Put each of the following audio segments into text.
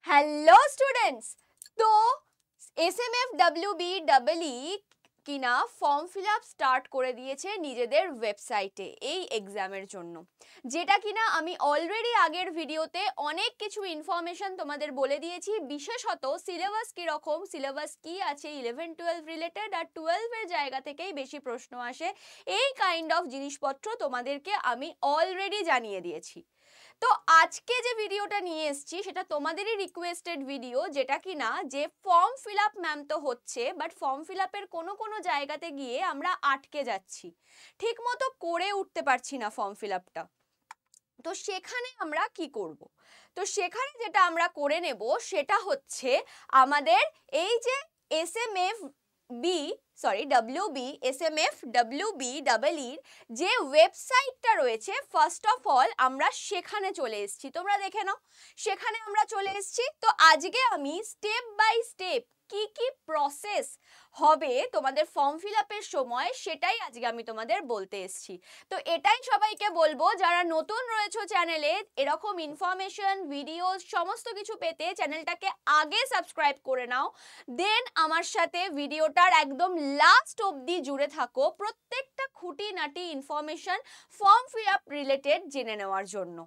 Hello students. তো SMFWBEE কিনা form fill up start করে দিয়েছে নিজেদের ওয়েবসাইটে এই এক্সামের জন্য, যেটা কিনা আমি অলরেডি আগের ভিডিওতে অনেক কিছু ইনফরমেশন তোমাদের বলে দিয়েছি। বিশেষত সিলেবাস কীরকম, সিলেবাস কি আছে 11-12 রিলেটেড, আর 12-এর জায়গা থেকেই বেশি প্রশ্ন আসে, এই কাইন্ড অফ জিনিসপত্র তোমাদেরকে আমি অলরেডি জানিয়ে দিয়েছি। তো আজকে যে ভিডিওটা নিয়ে এসেছি সেটা তোমাদেরই রিকোয়েস্টেড ভিডিও, যেটা কিনা যে ফর্ম ফিল আপ ম্যাম তো হচ্ছে, বাট ফর্ম ফিল আপের কোনো জায়গাতে গিয়ে আমরা আটকে যাচ্ছি, ঠিক মতো করে উঠতে পারছি না ফর্ম ফিল আপটা। তো সেখানে আমরা কি করব? তো সেখানে যেটা আমরা করে নেব সেটা হচ্ছে আমাদের এই যে SMFWBEE যে ওয়েবসাইটটা রয়েছে, ফার্স্ট অফ অল আমরা সেখানে চলে এসেছি। তোমরা দেখে নাও, সেখানে আমরা চলে এসেছি। তো আজকে আমি স্টেপ বাই স্টেপ কি কি প্রসেস হবে তোমাদের ফর্ম ফিল আপের সময়, সেটাই আজকে আমি তোমাদের বলতে এসেছি। তো এটাই সবাইকে বলবো, যারা নতুন রয়েছে চ্যানেলে, এরকম ইনফরমেশন ভিডিও সমস্ত কিছু পেতে চ্যানেলটাকে আগে সাবস্ক্রাইব করে নাও, দেন আমার সাথে ভিডিওটার একদম লাস্ট অবধি জুড়ে থাকো প্রত্যেকটা খুঁটিনাটি information form fill up related জেনে নেওয়ার জন্য।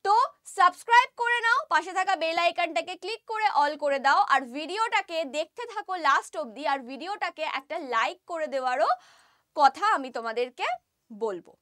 তো সাবস্ক্রাইব করে নাও, পাশে থাকা বেল আইকনটাকে ক্লিক করে অল করে দাও, আর ভিডিওটাকে দেখতে থাকো লাস্ট অবধি, আর ভিডিওটাকে একটা লাইক করে দেওয়ারও কথা আমি তোমাদেরকে বলবো,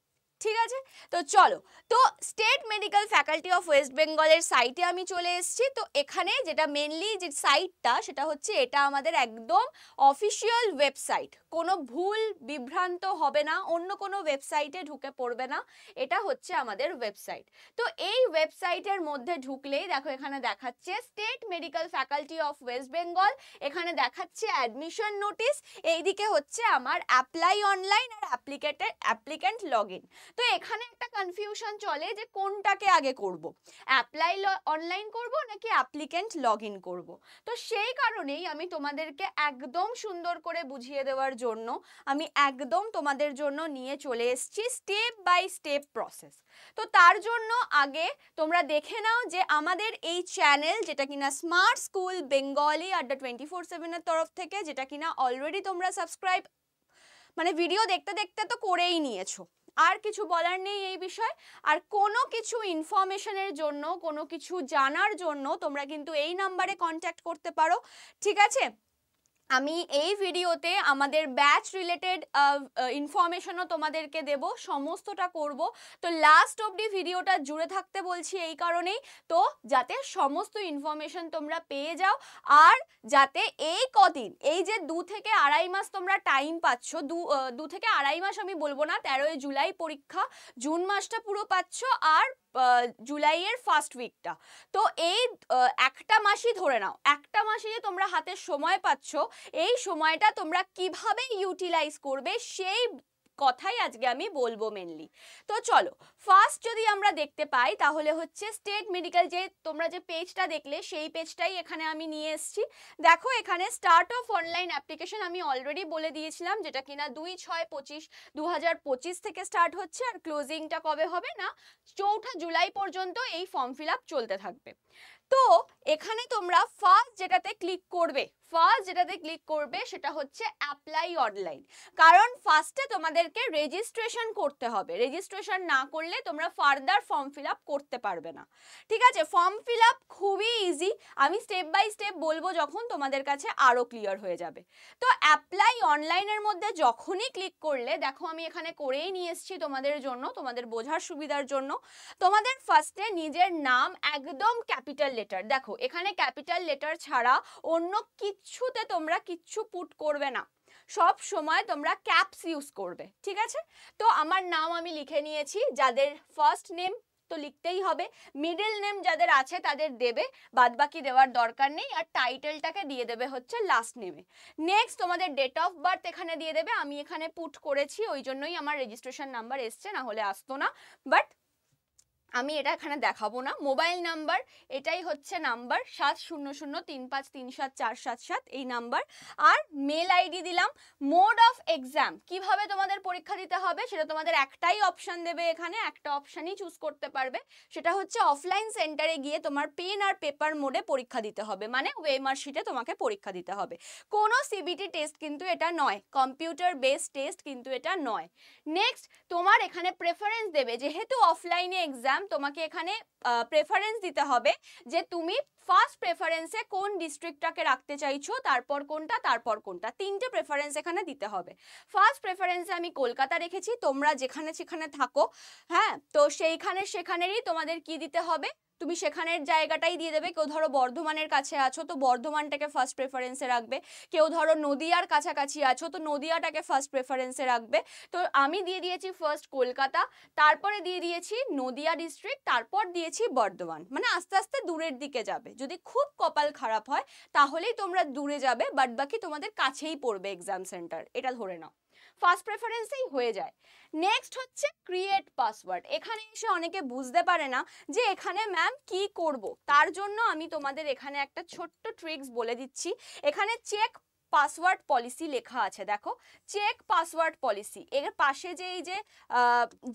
ঠিক আছে? তো চলো, তো state medical faculty of West বেঙ্গলের সাইটে আমি চলে এসেছি। তো এখানে যেটা মেনলি যে সাইটটা, সেটা হচ্ছে এটা আমাদের একদম অফিসিয়াল ওয়েবসাইট, কোনো ভুল বিভ্রান্ত হবে না, অন্য কোনো ওয়েবসাইটে ঢুকে পড়বে না, এটা হচ্ছে আমাদের ওয়েবসাইট। তো এই ওয়েবসাইটের মধ্যে ঢুকলেই দেখো এখানে দেখাচ্ছে state medical faculty of West Bengal, এখানে দেখাচ্ছে অ্যাডমিশন নোটিশ, এইদিকে হচ্ছে আমার অ্যাপ্লাই অনলাইন আর অ্যাপ্লিক্যান্ট লগ ইন। তো এখানে একটা কনফিউশন চলে যে কোনটাকে আগে করব, অ্যাপ্লাই অনলাইন করব নাকি অ্যাপ্লিক্যান্ট লগ ইন করব। তো সেই কারণেই আমি তোমাদেরকে একদম সুন্দর করে বুঝিয়ে দেওয়ার জন্য আমি একদম তোমাদের জন্য নিয়ে চলে এসেছি স্টেপ বাই স্টেপ প্রসেস। তো তার জন্য আগে তোমরা দেখে নাও যে আমাদের এই চ্যানেল, যেটা কিনা স্মার্ট স্কুল বেঙ্গলি আড্ডা 24/7 এর তরফ থেকে, যেটা কিনা অলরেডি তোমরা সাবস্ক্রাইব মানে ভিডিও দেখতে দেখতে তো করেই নিয়েছো, আর কিছু বলার নেই এই বিষয়। আর কোনো কিছু ইনফরমেশনের জন্য, কোনো কিছু জানার জন্য তোমরা কিন্তু এই নাম্বারে কন্ট্যাক্ট করতে পারো, ঠিক আছে? আমি এই ভিডিওতে আমাদের ব্যাচ রিলেটেড ইনফরমেশনও তোমাদেরকে দেব, সমস্তটা করব। তো লাস্ট অবধি ভিডিওটা জুড়ে থাকতে বলছি এই কারণেই, তো যাতে সমস্ত ইনফরমেশন তোমরা পেয়ে যাও, আর যাতে এই কদিন, এই যে 2 থেকে আড়াই মাস তোমরা টাইম পাচ্ছ, 2 থেকে আড়াই মাস আমি বলবো না, 13 জুলাই পরীক্ষা, জুন মাসটা পুরো পাচ্ছ, আর জুলাইয়ের ফার্স্ট উইকটা। তো এই একটা মাসই ধরে নাও, একটা মাসে যে তোমরা হাতে সময় পাচ্ছ, এই সময়টা তোমরা কিভাবে ইউটিলাইজ করবে সেই কথাই আজকে আমি বলবো মেনলি। তো চলো, ফার্স্ট যদি আমরা দেখতে পাই তাহলে হচ্ছে স্টেট মেডিকেল, যে তোমরা যে পেজটা দেখলে সেই পেজটাই এখানে আমি নিয়ে এসেছি। দেখো এখানে স্টার্ট অফ অনলাইন অ্যাপ্লিকেশন আমি অলরেডি বলে দিয়েছিলাম, যেটা কিনা 2/6/2025 থেকে স্টার্ট হচ্ছে, আর ক্লোজিংটা কবে হবে না, 4 জুলাই পর্যন্ত এই ফর্ম ফিল আপ চলতে থাকবে। তো এখানে তোমরা ফার্স্ট যেটাতে ক্লিক করবে সেটা হচ্ছে অ্যাপ্লাই অনলাইন, কারণ ফার্স্টে তোমাদেরকে রেজিস্ট্রেশন করতে হবে, রেজিস্ট্রেশন না করলে তোমরা ফার্দার ফর্ম ফিল আপ করতে পারবে না, ঠিক আছে? ফর্ম ফিল আপ খুবই ইজি, আমি স্টেপ বাই স্টেপ বলবো যখন তোমাদের কাছে আরও ক্লিয়ার হয়ে যাবে। তো অ্যাপ্লাই অনলাইনের মধ্যে যখনই ক্লিক করলে, দেখো আমি এখানে করেই নিয়ে এসেছি তোমাদের জন্য, তোমাদের বোঝার সুবিধার জন্য। তোমাদের ফার্স্টে নিজের নাম একদম ক্যাপিটাল লেটার, দেখো এখানে ক্যাপিটাল লেটার ছাড়া অন্য কিচ্ছুতে তোমরা কিচ্ছু পুট করবে না, সব সময় তোমরা ক্যাপস ইউজ করবে, ঠিক আছে? তো আমার নাম আমি লিখে নিয়েছি, যাদের ফার্স্ট নেম তো লিখতেই হবে, মিডল নেম যাদের আছে তাদের দেবে, বাদবাকি দেওয়ার দরকার নেই, আর টাইটেলটাকে দিয়ে দেবে হচ্ছে লাস্ট নেমে। নেক্সট তোমাদের ডেট অফ বার্থ এখানে দিয়ে দেবে, আমি এখানে পুট করেছি, ওই জন্যই আমার রেজিস্ট্রেশন নাম্বার এসছে, না হলে আসতো না, বাট আমি এটা এখানে দেখাবো না। মোবাইল নাম্বার, এটাই হচ্ছে নাম্বার 7003537477 এই নাম্বার। আর মেল আইডি দিলাম। মোড অফ এক্সাম, কিভাবে তোমাদের পরীক্ষা দিতে হবে সেটা তোমাদের একটাই অপশন দেবে, এখানে একটা অপশনই চুজ করতে পারবে, সেটা হচ্ছে অফলাইন সেন্টারে গিয়ে তোমার পেন আর পেপার মোডে পরীক্ষা দিতে হবে, মানে ওয়েমার শিটে তোমাকে পরীক্ষা দিতে হবে। কোনো সিবিটি টেস্ট কিন্তু এটা নয়, কম্পিউটার বেসড টেস্ট কিন্তু এটা নয়। নেক্সট, তোমার এখানে প্রেফারেন্স দেবে, যেহেতু অফলাইনে এক্সাম তোমাকে এখানে প্রেফারেন্স দিতে হবে যে তুমি ফার্স্ট প্রেফারেন্সে কোন ডিস্ট্রিক্টটাকে রাখতে চাইছো, তারপর কোনটা, তারপর কোনটা, তিনটে প্রেফারেন্স এখানে দিতে হবে। ফার্স্ট প্রেফারেন্সে আমি কলকাতা রেখেছি, তোমরা যেখানে সেখানে থাকো, হ্যাঁ, তো সেখানেরই তোমাদের কি দিতে হবে, তুমি সেখানের জায়গাটাই দিয়ে দেবে। কেউ ধরো বর্ধমানের কাছে আছো তো বর্ধমানটাকে ফার্স্ট প্রেফারেন্সে রাখবে, কেউ ধরো নদিয়ার কাছাকাছি আছো তো নদিয়াটাকে ফার্স্ট প্রেফারেন্সে রাখবে। তো আমি দিয়ে দিয়েছি ফার্স্ট কলকাতা, তারপরে দিয়ে দিয়েছি নদিয়া ডিস্ট্রিক্ট, তারপর দিয়েছি বর্ধমান, মানে আস্তে আস্তে দূরের দিকে যাবে। যদি খুব কপাল খারাপ হয় তাহলেই তোমরা দূরে যাবে, বাট বাকি তোমাদের কাছেই পড়বে এক্সাম সেন্টার, এটা ধরে নাও। ফার্স্ট প্রেফারেন্সেই হয়ে যায়। নেক্সট হচ্ছে ক্রিয়েট পাসওয়ার্ড। এখানে এসে অনেকে বুঝতে পারে না যে এখানে ম্যাম কি করব, তার জন্য আমি তোমাদের এখানে একটা ছোট্ট ট্রিক্স বলে দিচ্ছি। এখানে চেক পাসওয়ার্ড পলিসি লেখা আছে, দেখো চেক পাসওয়ার্ড পলিসি, এর পাশে যে এই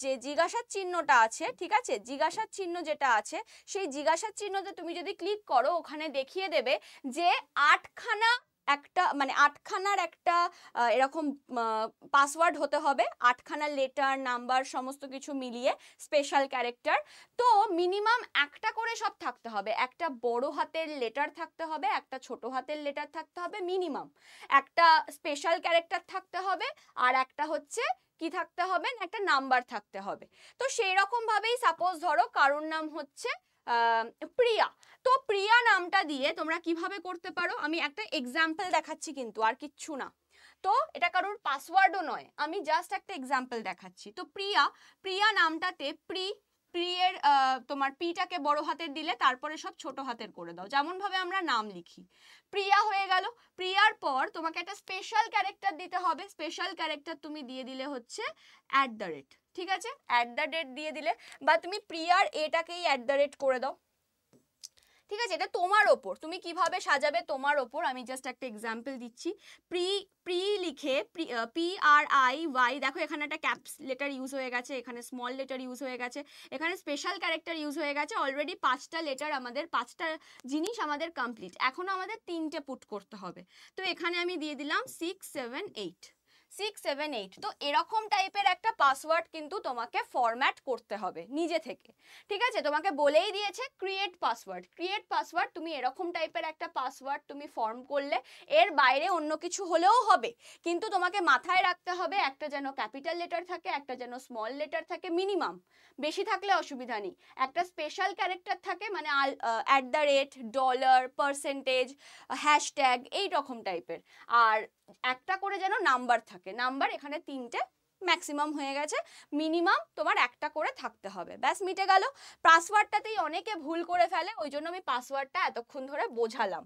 যে জিজ্ঞাসার চিহ্নটা আছে, ঠিক আছে, জিজ্ঞাসার চিহ্ন যেটা আছে, সেই জিজ্ঞাসার চিহ্নতে তুমি যদি ক্লিক করো ওখানে দেখিয়ে দেবে যে 8খানা একটা, মানে 8খানার একটা এরকম পাসওয়ার্ড হতে হবে, 8খানা লেটার নাম্বার সমস্ত কিছু মিলিয়ে স্পেশাল ক্যারেক্টার। তো মিনিমাম একটা করে সব থাকতে হবে, একটা বড় হাতের লেটার থাকতে হবে, একটা ছোট হাতের লেটার থাকতে হবে মিনিমাম, একটা স্পেশাল ক্যারেক্টার থাকতে হবে, আর একটা হচ্ছে কি থাকতে হবে, একটা নাম্বার থাকতে হবে। তো সেই রকম ভাবেই সাপোজ ধরো কারোর নাম হচ্ছে প্রিয়া, তো প্রিয়া নামটা দিয়ে তোমরা কিভাবে করতে পারো, আমি একটা এক্সাম্পল দেখাচ্ছি কিন্তু আর কিচ্ছু না। তো এটা কারোর পাসওয়ার্ডও নয়, আমি জাস্ট একটা এক্সাম্পল দেখাচ্ছি। তো প্রিয়া নামটাতে প্রিয়ের তোমার পিটাকে বড় হাতের দিলে তারপরে সব ছোট হাতের করে দাও, যেমন ভাবে আমরা নাম লিখি। প্রিয়া হয়ে গেল। প্রিয়ার পর তোমাকে একটা স্পেশাল ক্যারেক্টার দিতে হবে, স্পেশাল ক্যারেক্টার তুমি দিয়ে দিলে হচ্ছে @, ঠিক আছে, @ দিয়ে দিলে, বা তুমি প্রিয়ার এটাকেই @ করে দাও, ঠিক আছে, এটা তোমার ওপর, তুমি কিভাবে সাজাবে তোমার ওপর। আমি জাস্ট একটা এক্সাম্পল দিচ্ছি। প্রি লিখে PRIY, দেখো এখানে একটা ক্যাপস লেটার ইউজ হয়ে গেছে, এখানে স্মল লেটার ইউজ হয়ে গেছে, এখানে স্পেশাল ক্যারেক্টার ইউজ হয়ে গেছে। অলরেডি 5টা লেটার, আমাদের 5টা জিনিস আমাদের কমপ্লিট, এখন আমাদের 3টে পুট করতে হবে। তো এখানে আমি দিয়ে দিলাম 678। তো এরকম টাইপের একটা পাসওয়ার্ড কিন্তু তোমাকে ফরম্যাট করতে হবে নিজে থেকে, ঠিক আছে, তোমাকে বলেই দিয়েছে ক্রিয়েট পাসওয়ার্ড, তুমি এরকম টাইপের একটা পাসওয়ার্ড তুমি ফর্ম করলে, এর বাইরে অন্য কিছু হলেও হবে, কিন্তু তোমাকে মাথায় রাখতে হবে একটা যেন ক্যাপিটাল লেটার থাকে, একটা যেন স্মল লেটার থাকে মিনিমাম, বেশি থাকলে অসুবিধা নেই, একটা স্পেশাল ক্যারেক্টার থাকে, মানে $, পার্সেন্টেজ, হ্যাশট্যাগ এই রকম টাইপের, আর একটা করে যেন নাম্বার থাকে, নাম্বার এখানে 3টে ম্যাক্সিমাম হয়ে গেছে, মিনিমাম তোমার একটা করে থাকতে হবে, ব্যাস মিটে গেল। পাসওয়ার্ডটাতেই অনেকে ভুল করে ফেলে, ওই জন্য আমি পাসওয়ার্ডটা এতক্ষণ ধরে বোঝালাম।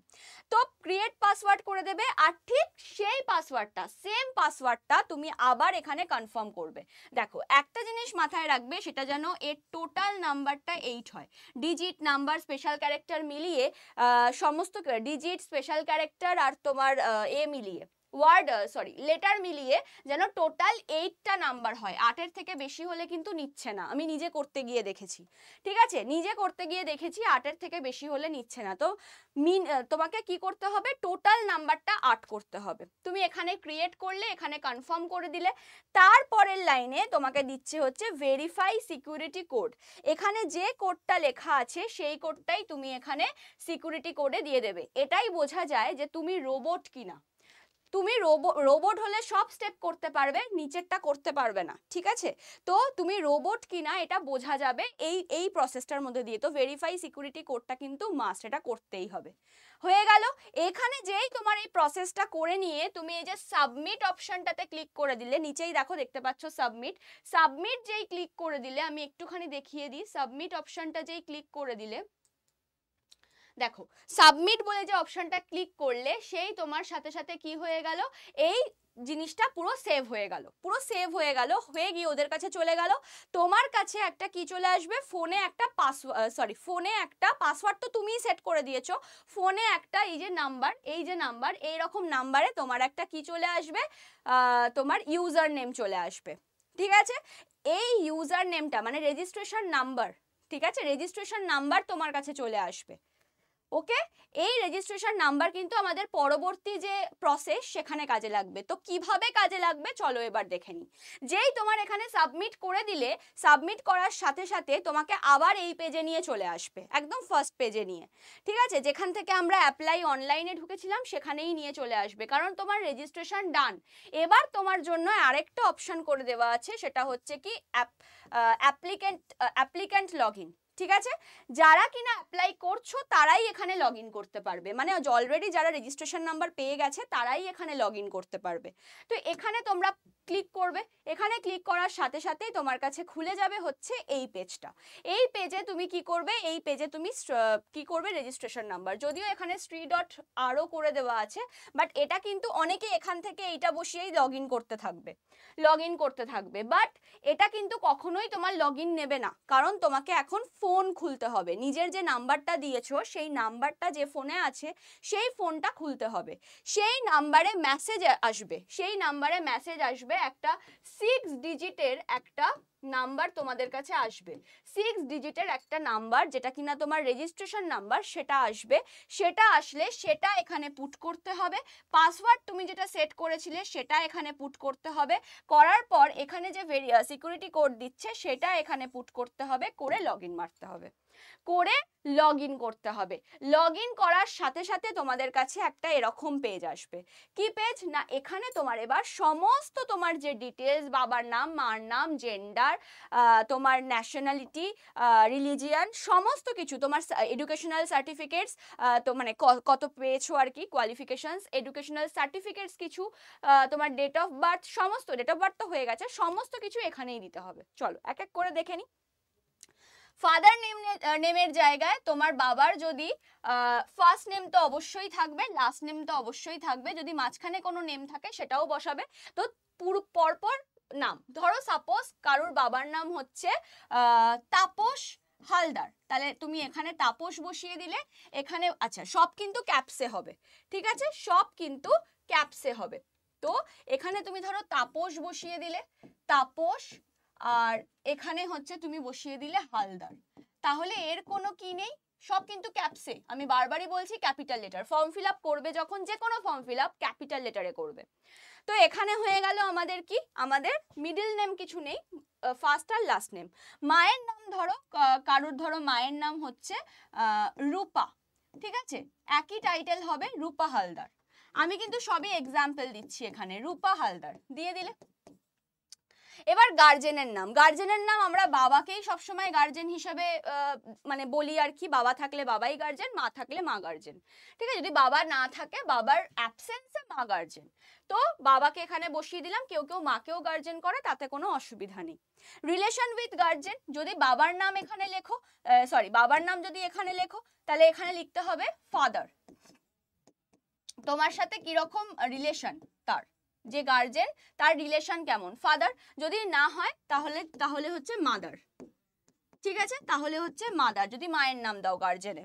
তো ক্রিয়েট পাসওয়ার্ড করে দেবে, আর ঠিক সেই পাসওয়ার্ডটা, সেম পাসওয়ার্ডটা তুমি আবার এখানে কনফার্ম করবে। দেখো একটা জিনিস মাথায় রাখবে, সেটা যেন এর টোটাল নাম্বারটা 8 হয়, ডিজিট নাম্বার স্পেশাল ক্যারেক্টার মিলিয়ে, সমস্ত ডিজিট স্পেশাল ক্যারেক্টার আর তোমার মিলিয়ে লেটার মিলিয়ে যেন টোটাল 8টা নাম্বার হয়, 8এর থেকে বেশি হলে কিন্তু নিচ্ছে না, আমি নিজে করতে গিয়ে দেখেছি, ঠিক আছে, নিজে করতে গিয়ে দেখেছি 8এর থেকে বেশি হলে নিচ্ছে না। তো তোমাকে কি করতে হবে, টোটাল নাম্বারটা 8 করতে হবে। তুমি এখানে ক্রিয়েট করলে, এখানে কনফার্ম করে দিলে, তারপরের লাইনে তোমাকে দিচ্ছে হচ্ছে ভেরিফাই সিকিউরিটি কোড, এখানে যে কোডটা লেখা আছে সেই কোডটাই তুমি এখানে সিকিউরিটি কোডে দিয়ে দেবে, এটাই বোঝা যায় যে তুমি রোবট কিনা। তুমি রোবট হলে সব স্টেপ করতে পারবে, নিচেরটা করতে পারবে না, ঠিক আছে, তো তুমি রোবট কিনা এটা বোঝা যাবে এই প্রসেসটার মধ্যে দিয়ে। তো ভেরিফাই সিকিউরিটি কোডটা কিন্তু মাস্ট, এটা করতেই হবে। হয়ে গেল। এখানে যেই তোমার এই প্রসেসটা করে নিয়ে তুমি এই যে সাবমিট অপশনটাতে ক্লিক করে দিলে, নিচেই দেখো দেখতে পাচ্ছ সাবমিট যেই ক্লিক করে দিলে, আমি একটুখানি দেখিয়ে দিই, সাবমিট অপশনটা যেই ক্লিক করে দিলে, দেখো সাবমিট বলে যে অপশনটা ক্লিক করলে, সেই তোমার সাথে সাথে কি হয়ে গেল, এই জিনিসটা পুরো সেভ হয়ে গেল, হয়ে গিয়ে ওদের কাছে চলে গেল। তোমার কাছে একটা কি চলে আসবে, ফোনে একটা পাসওয়ার্ড তো তুমিই সেট করে দিয়েছো, ফোনে একটা এই যে নাম্বার এইরকম নাম্বারে তোমার একটা কি চলে আসবে, তোমার ইউজার নেম চলে আসবে। ঠিক আছে, এই ইউজার নেমটা মানে রেজিস্ট্রেশন নাম্বার, ঠিক আছে, রেজিস্ট্রেশন নাম্বার তোমার কাছে চলে আসবে। ওকে, এই রেজিস্ট্রেশন নাম্বার কিন্তু আমাদের পরবর্তী যে প্রসেস সেখানে কাজে লাগবে। তো কিভাবে কাজে লাগবে চলো এবার দেখে নিই। যেই তোমার এখানে সাবমিট করে দিলে, সাবমিট করার সাথে সাথে তোমাকে আবার এই পেজে নিয়ে চলে আসবে, একদম ফার্স্ট পেজে নিয়ে। ঠিক আছে, যেখান থেকে আমরা অ্যাপ্লাই অনলাইনে ঢুকেছিলাম সেখানেই নিয়ে চলে আসবে, কারণ তোমার রেজিস্ট্রেশন ডান। এবার তোমার জন্য আরেকটা অপশন করে দেওয়া আছে, সেটা হচ্ছে কি অ্যাপ্লিক্যান্ট লগ ইন। ঠিক আছে, যারা কিনা অ্যাপ্লাই করছো তারাই এখানে লগ ইন করতে পারবে, মানে অলরেডি যারা রেজিস্ট্রেশন নাম্বার পেয়ে গেছে তারাই এখানে লগ ইন করতে পারবে। তো এখানে তোমরা ক্লিক করবে, এখানে ক্লিক করার সাথে সাথেই তোমার কাছে খুলে যাবে হচ্ছে এই পেজটা। এই পেজে তুমি কি করবে, এই পেজে তুমি কি করবে, রেজিস্ট্রেশন নাম্বার, যদিও এখানে শ্রী.আরও করে দেওয়া আছে, বাট এটা কিন্তু অনেকে এখান থেকে এইটা বসিয়েই লগ ইন করতে থাকবে, বাট এটা কিন্তু কখনোই তোমার লগ ইন নেবে না, কারণ তোমাকে এখন ফোন খুলতে হবে, নিজের যে নাম্বারটা দিয়েছো সেই নাম্বারটা যে ফোনে আছে সেই ফোনটা খুলতে হবে। সেই নাম্বারে মেসেজ আসবে একটা 6 ডিজিটের একটা নাম্বার তোমাদের কাছে আসবে, 6 ডিজিটের একটা নাম্বার, যেটা কিনা তোমার রেজিস্ট্রেশন নাম্বার, সেটা আসবে। সেটা আসলে সেটা এখানে পুট করতে হবে, পাসওয়ার্ড তুমি যেটা সেট করেছিলে সেটা এখানে পুট করতে হবে, করার পর এখানে যে সিকিউরিটি কোড দিচ্ছে সেটা এখানে পুট করতে হবে, করে লগ ইন মারতে হবে, করে লগ ইন করতে হবে। লগ ইন করার সাথে সাথে তোমাদের কাছে একটা এরকম পেজ আসবে। কি পেজ না, এখানে তোমার এবার সমস্ত তোমার যে ডিটেলস, বাবার নাম, মার নাম, জেন্ডার, তোমার ন্যাশনালিটি, রিলিজিয়ান, সমস্ত কিছু, তোমার এডুকেশনাল সার্টিফিকেটস, তো মানে কত পেয়েছো আর কি, কোয়ালিফিকেশনস, এডুকেশনাল সার্টিফিকেটস কিছু, তোমার ডেট অফ বার্থ, সমস্ত ডেট অফ বার্থ তো হয়ে গেছে, সমস্ত কিছু এখানেই দিতে হবে। চলো এক এক করে দেখে নিই। ফাদার নেমের জায়গায় তোমার বাবার যদি ফার্স্ট নেম তো অবশ্যই থাকবে, লাস্ট নেম তো অবশ্যই থাকবে, যদি মাঝখানে কোনো নেম থাকে সেটাও বসাবে। তো পুরো পরপর নাম, ধরো সাপোজ কারুর বাবার নাম হচ্ছে তাপস হালদার, তাহলে তুমি এখানে তাপস বসিয়ে দিলে, এখানে আচ্ছা সব কিন্তু ক্যাপসে হবে, ঠিক আছে, সব কিন্তু ক্যাপসে হবে। তো এখানে তুমি ধরো তাপস বসিয়ে দিলে, তাপস, আর এখানে হচ্ছে তুমি বসিয়ে দিলে হালদার, তাহলে এর কোনো কি নেই, সব কিন্তু ক্যাপসে। আমি বারবারই বলছি capital letter, form fill up করবে যখন, যে কোনো ফর্ম ফিল আপ ক্যাপিটাল লেটারে করবে। তো এখানে হয়ে গেল আমাদের কি, আমাদের মিডল নেম কিছু নেই, ফার্স্ট আর লাস্ট নেম। মায়ের নাম ধরো কারুর, ধরো মায়ের নাম হচ্ছে রূপা, ঠিক আছে, একই টাইটেল হবে রূপা হালদার। আমি কিন্তু সবই এক্সাম্পল দিচ্ছি, এখানে রূপা হালদার দিয়ে দিলে। এবার গার্জেনের নাম আমরা বাবাকেই সবসময় গার্জেন হিসেবে মানে বলি আর কি, বাবা থাকলে বাবাই গার্জেন, মা থাকলে মা গার্জেন, ঠিক আছে, যদি বাবা না থাকে বাবার অ্যাবসেন্সে মা গার্জেন, তো বাবাকে এখানে বসিয়ে দিলাম। কেউ কেউ মাকেও গার্জেন করে, তাতে কোনো অসুবিধা নেই। রিলেশন উইথ গার্জেন, যদি বাবার নাম এখানে লেখো, বাবার নাম যদি এখানে লেখো, তাহলে এখানে লিখতে হবে ফাদার, তোমার সাথে কিরকম রিলেশন, তার যে গার্জেন তার রিলেশন কেমন, ফাদার, যদি না হয় তাহলে হচ্ছে মাদার, ঠিক আছে, তাহলে হচ্ছে মাদার, যদি মায়ের নাম দাও গার্জেনে।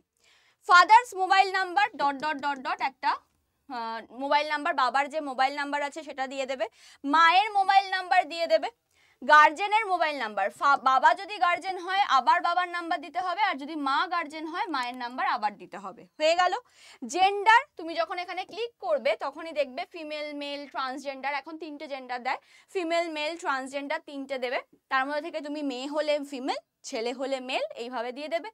Father's mobile number dot dot dot dot একটা মোবাইল নাম্বার, বাবার যে মোবাইল নাম্বার আছে সেটা দিয়ে দেবে, মায়ের মোবাইল নাম্বার দিয়ে দেবে, গার্জেনের মোবাইল নাম্বার, বাবা যদি গার্জেন হয় আবার বাবার নাম্বার দিতে হবে, আর যদি মা গার্জেন হয় মায়ের নাম্বার আবার দিতে হবে, হয়ে গেল। জেন্ডার, তুমি যখন এখানে ক্লিক করবে তখনই দেখবে ফিমেল, মেল, ট্রান্সজেন্ডার, এখন 3টে জেন্ডার দেয়, ফিমেল, মেল, ট্রান্সজেন্ডার 3টে দেবে, তার মধ্যে থেকে তুমি মেয়ে হলে ফিমেল, ছেলে হলে মেল, এইভাবে দিয়ে দেবে।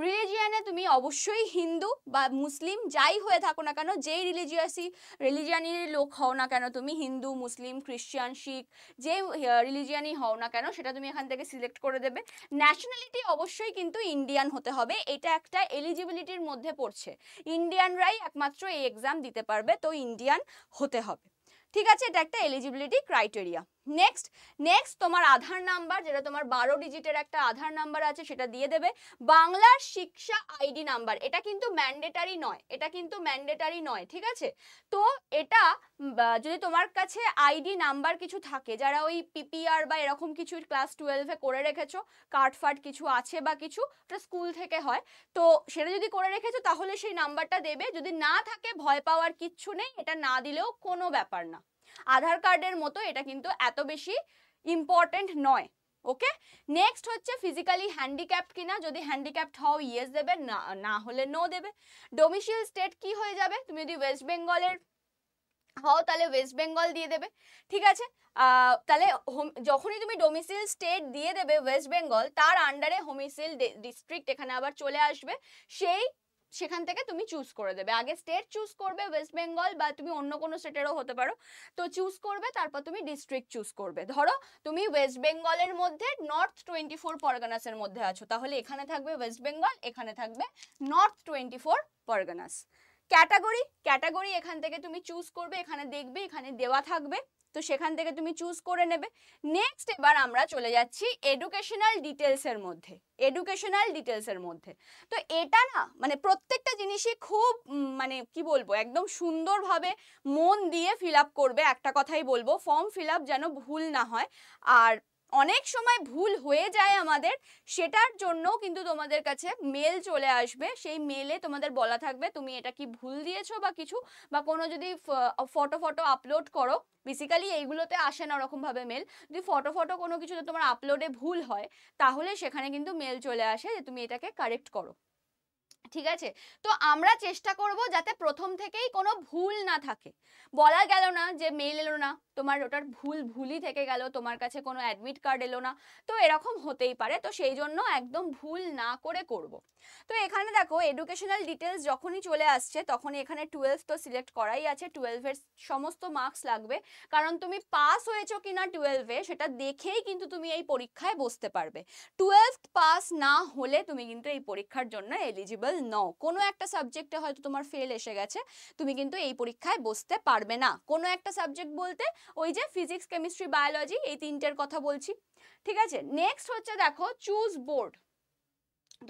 রিলিজিয়ানে তুমি অবশ্যই হিন্দু বা মুসলিম যাই হয়ে থাকো না কেন, যেই রিলিজিয়ানের লোক হও না কেন তুমি, হিন্দু, মুসলিম, খ্রিস্টান, শিখ, যে রিলিজিয়ানই হও না কেন সেটা তুমি এখান থেকে সিলেক্ট করে দেবে। ন্যাশনালিটি অবশ্যই কিন্তু ইন্ডিয়ান হতে হবে, এটা একটা এলিজিবিলিটির মধ্যে পড়ছে, ইন্ডিয়ানরাই একমাত্র এই এক্সাম দিতে পারবে, তো ইন্ডিয়ান হতে হবে, ঠিক আছে, এটা একটা এলিজিবিলিটি ক্রাইটেরিয়া। নেক্সট নেক্সট তোমার আধার নাম্বার, যেটা তোমার 12 ডিজিটের একটা আধার নাম্বার আছে, সেটা দিয়ে দেবে। বাংলার শিক্ষা আইডি নাম্বার, এটা কিন্তু ম্যান্ডেটারি নয়, এটা কিন্তু ম্যান্ডেটারি নয়, ঠিক আছে? তো এটা যদি তোমার কাছে আইডি নাম্বার কিছু থাকে, যারা ওই পিপিআর বা এরকম কিছু ক্লাস 12-এ করে রেখেছো, কার্ড ফার্ড কিছু আছে বা কিছু, ওটা স্কুল থেকে হয়, তো সেটা যদি করে রেখেছো তাহলে সেই নাম্বারটা দেবে। যদি না থাকে ভয় পাওয়ার কিচ্ছু নেই, এটা না দিলেও কোনো ব্যাপার না। আধার কার্ডের মতো এটা কিন্তু এত বেশি ইম্পর্টেন্ট নয়। ওকে, নেক্সট হচ্ছে ফিজিক্যালি হ্যান্ডিক্যাপড কিনা, যদি হ্যান্ডিক্যাপড হও ইয়েস দেবে, না হলে নো দেবে। ডোমিসাইল স্টেট কি হয়ে যাবে, তুমি যদি ওয়েস্ট বেঙ্গলের হও তাহলে ওয়েস্ট বেঙ্গল দিয়ে দেবে, ঠিক আছে? তাহলে যখনই তুমি ডোমিসাইল স্টেট দিয়ে দেবে ওয়েস্ট বেঙ্গল, তার আন্ডারে হোমিসাইল ডিস্ট্রিক্ট এখানে আবার চলে আসবে, সেখান থেকে তুমি চুজ করে দেবে। আগে স্টেট চুজ করবে ওয়েস্ট বেঙ্গল, বা তুমি অন্য কোনো স্টেটেরও হতে পারো, তো চুজ করবে, তারপর তুমি ডিস্ট্রিক্ট চুজ করবে। ধরো তুমি ওয়েস্ট বেঙ্গলের মধ্যে নর্থ 24 পরগনাসের মধ্যে আছো, তাহলে এখানে থাকবে ওয়েস্ট বেঙ্গল, এখানে থাকবে নর্থ 24 পরগনাস। ক্যাটাগরি এখান থেকে তুমি চুজ করবে, এখানে দেখবে এখানে দেওয়া থাকবে, তো সেখান থেকে তুমি চুজ করে নেবে। নেক্সট এবার আমরা চলে যাচ্ছি এডুকেশনাল ডিটেলসের মধ্যে। তো এটা না মানে প্রত্যেকটা জিনিসই খুব মানে কি বলবো, একদম সুন্দরভাবে মন দিয়ে ফিল আপ করবে। একটা কথাই বলবো, ফর্ম ফিল আপ যেন ভুল না হয়। আর অনেক সময় ভুল হয়ে যায় আমাদের, সেটার জন্য কিন্তু তোমাদের কাছে মেল চলে আসবে, সেই মেলে তোমাদের বলা থাকবে তুমি এটা কি ভুল দিয়েছো বা কিছু, বা কোনো যদি ফটো আপলোড করো, বেসিক্যালি এইগুলোতে আসে না ওরকম ভাবে মেল, যদি ফটো কোনো কিছু তোমার আপলোডে ভুল হয়, তাহলে সেখানে কিন্তু মেল চলে আসে যে তুমি এটাকে কারেক্ট করো, ঠিক আছে? তো আমরা চেষ্টা করব যাতে প্রথম থেকেই কোনো ভুল না থাকে। বলা গেল না যে মেল এলো না, তোমার ওটার ভুলই থেকে গেল, তোমার কাছে কোনো অ্যাডমিট কার্ড এলো না, তো এরকম হতেই পারে, তো সেই জন্য একদম ভুল না করে করব। তো এখানে দেখো এডুকেশনাল ডিটেলস যখনই চলে আসছে, তখনই এখানে 12 তো সিলেক্ট করাই আছে, 12-এর সমস্ত মার্কস লাগবে, কারণ তুমি পাস হয়েছো কিনা 12-এ সেটা দেখেই কিন্তু তুমি এই পরীক্ষায় বসতে পারবে। 12th পাস না হলে তুমি কিন্তু এই পরীক্ষার জন্য এলিজিবল নও। কোনো একটা সাবজেক্টে হয়তো তোমার ফেল এসে গেছে, তুমি কিন্তু এই পরীক্ষায় বসতে পারবে না। কোনো একটা সাবজেক্ট বলতে ওই যে ফিজিক্স, কেমিস্ট্রি, বায়োলজি, এই তিনটের কথা বলছি, ঠিক আছে? নেক্সট হচ্ছে দেখো চুজ বোর্ড।